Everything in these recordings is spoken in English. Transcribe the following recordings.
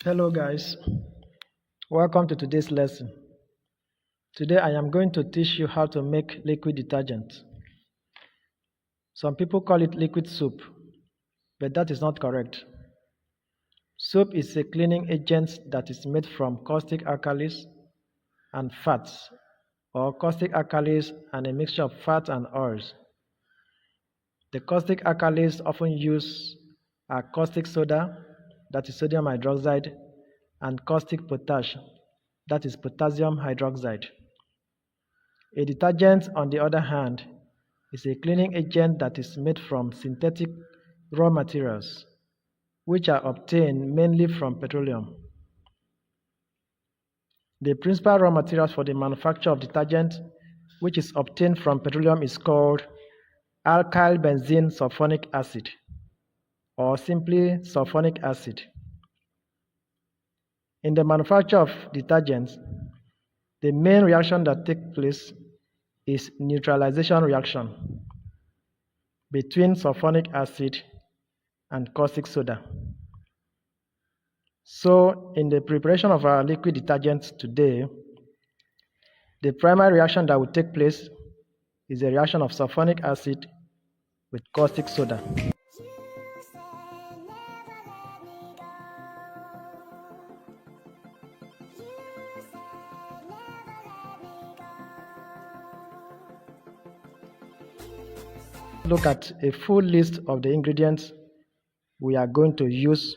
Hello guys, welcome to today's lesson. Today I am going to teach you how to make liquid detergent. Some people call it liquid soap, but that is not correct. Soap is a cleaning agent that is made from caustic alkalis and fats, or caustic alkalis and a mixture of fat and oils. The caustic alkalis often used are caustic soda, that is sodium hydroxide, and caustic potash, that is potassium hydroxide. A detergent, on the other hand, is a cleaning agent that is made from synthetic raw materials, which are obtained mainly from petroleum. The principal raw materials for the manufacture of detergent, which is obtained from petroleum, is called alkyl benzene sulfonic acid, or simply sulfonic acid. In the manufacture of detergents, the main reaction that takes place is neutralization reaction between sulfonic acid and caustic soda. So, in the preparation of our liquid detergent today, the primary reaction that will take place is a reaction of sulfonic acid with caustic soda. Look at a full list of the ingredients we are going to use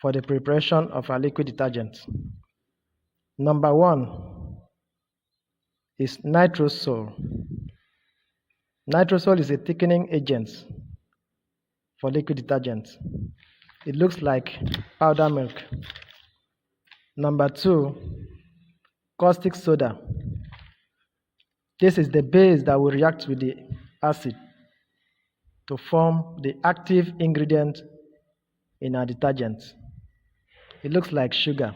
for the preparation of our liquid detergent. Number 1 is nitrosol. Nitrosol is a thickening agent for liquid detergent. It looks like powder milk. Number 2, caustic soda. This is the base that will react with the acid to form the active ingredient in our detergent. It looks like sugar.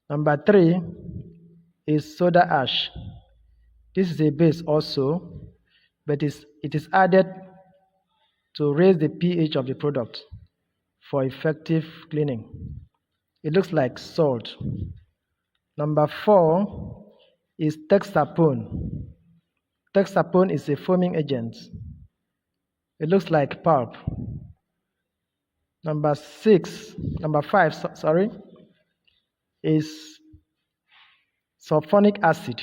Number 3 is soda ash. This is a base also, but it is added to raise the pH of the product for effective cleaning. It looks like salt. Number 4 is texapone. Texapone is a foaming agent. It looks like pulp. Number 5, is sulfonic acid.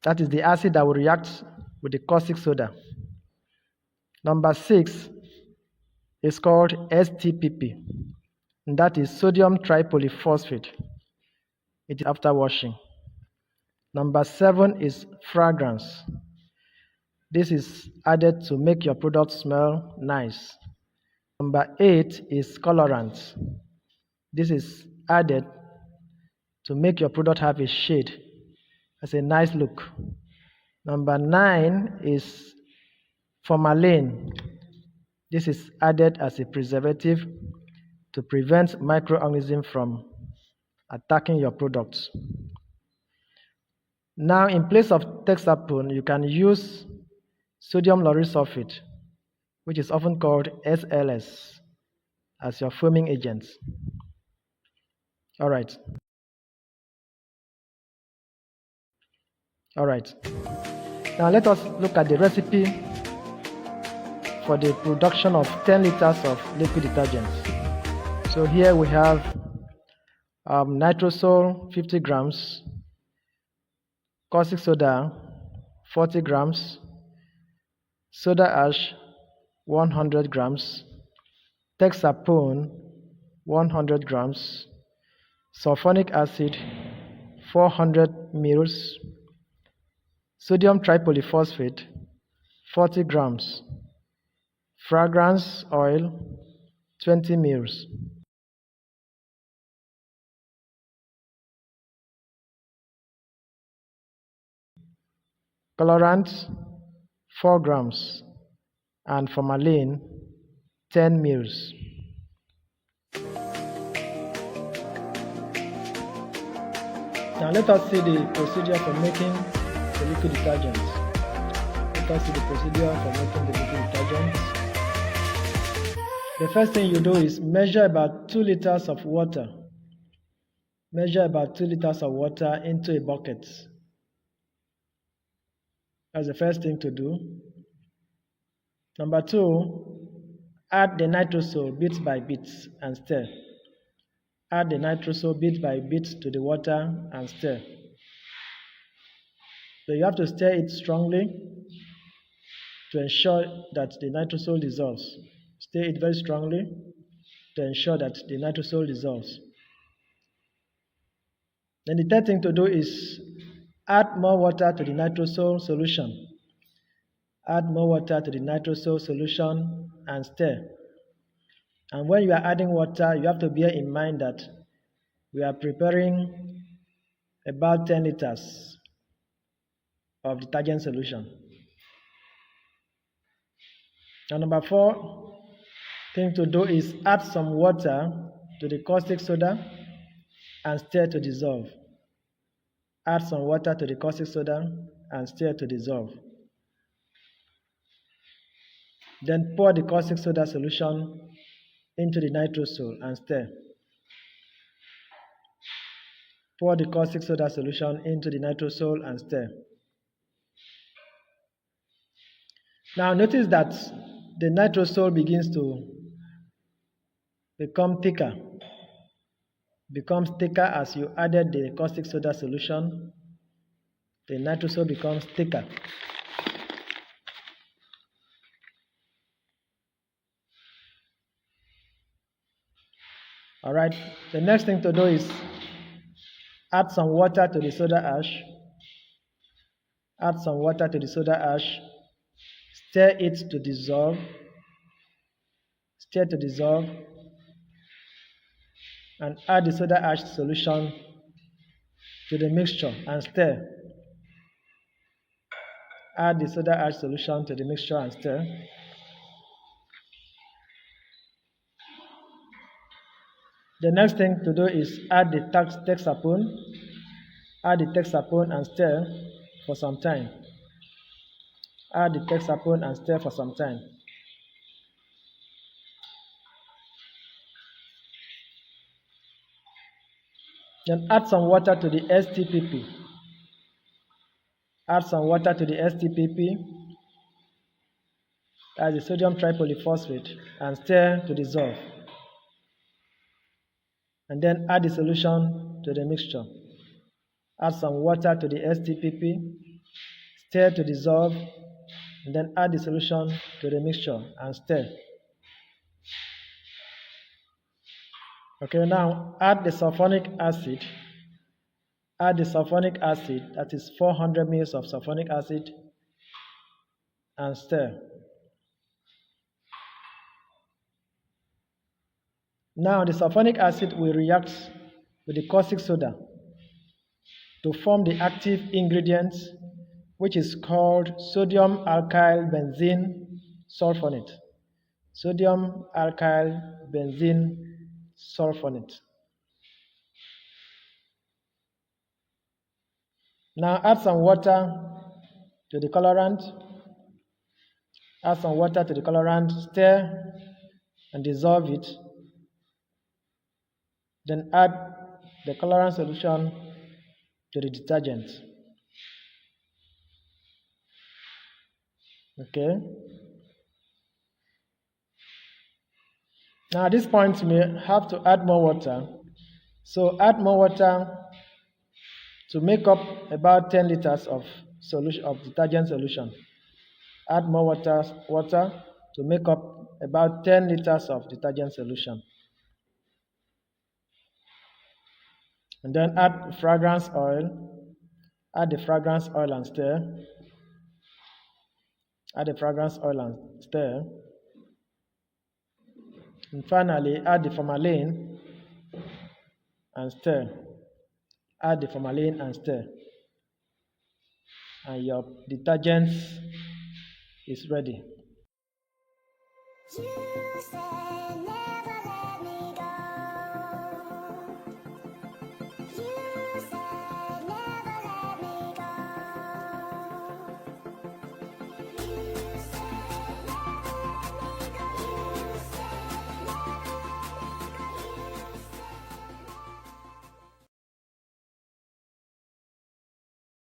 That is the acid that will react with the caustic soda. Number 6 is called STPP, and that is sodium tripolyphosphate. It is after washing. Number 7 is fragrance. This is added to make your product smell nice. Number 8 is colorant. This is added to make your product have a shade, as a nice look. Number 9 is formalin. This is added as a preservative to prevent microorganisms from attacking your products. Now, in place of texapone, you can use sodium lauryl sulfate, which is often called SLS, as your foaming agent. All right. Now let us look at the recipe for the production of 10 liters of liquid detergent. So here we have nitrosol 50 grams, caustic soda 40 grams, soda ash 100 grams, Texapone 100 grams, sulfonic acid 400 ml, sodium tripolyphosphate 40 grams, fragrance oil 20 ml. Colorant 4 grams and formalin 10 ml. Now let us see the procedure for making the liquid detergent. Let us see the procedure for making the liquid detergent. The first thing you do is measure about 2 liters of water. Measure about 2 liters of water into a bucket. That's the first thing to do. Number 2, add the nitrosol bit by bit and stir. Add the nitrosol bit by bit to the water and stir. So you have to stir it strongly to ensure that the nitrosol dissolves. Stir it very strongly to ensure that the nitrosol dissolves. Then the third thing to do is add more water to the nitrosol solution. Add more water to the nitrosol solution and stir. And when you are adding water, you have to bear in mind that we are preparing about 10 liters of detergent solution. Now, number 4 thing to do is add some water to the caustic soda and stir to dissolve. Add some water to the caustic soda and stir to dissolve. Then pour the caustic soda solution into the nitrosol and stir. Pour the caustic soda solution into the nitrosol and stir. Now notice that the nitrosol begins to become thicker. Becomes thicker as you added the caustic soda solution. The nitrosol becomes thicker. Alright, the next thing to do is add some water to the soda ash. Add some water to the soda ash. Stir it to dissolve. Stir to dissolve. And add the soda ash solution to the mixture and stir. Add the soda ash solution to the mixture and stir. The next thing to do is add the Texapone. Add the Texapone and stir for some time. Add the Texapone and stir for some time. Then add some water to the STPP. Add some water to the STPP, add the sodium tripolyphosphate, and stir to dissolve. And then add the solution to the mixture. Add some water to the STPP, stir to dissolve, and then add the solution to the mixture and stir. Okay, now add the sulfonic acid. Add the sulfonic acid, that is 400 ml of sulfonic acid, and stir. Now the sulfonic acid will react with the caustic soda to form the active ingredient, which is called sodium alkyl benzene sulfonate. Sodium alkyl benzene sulfonate. Now add some water to the colorant. Add some water to the colorant, stir and dissolve it. Then add the colorant solution to the detergent. Okay. Now at this point you may have to add more water. So add more water To make up about 10 liters of detergent solution, add more water to make up about 10 liters of detergent solution. And then add fragrance oil. Add the fragrance oil and stir. Add the fragrance oil and stir. And finally, add the formalin and stir. Add the formalin and stir. And your detergent is ready.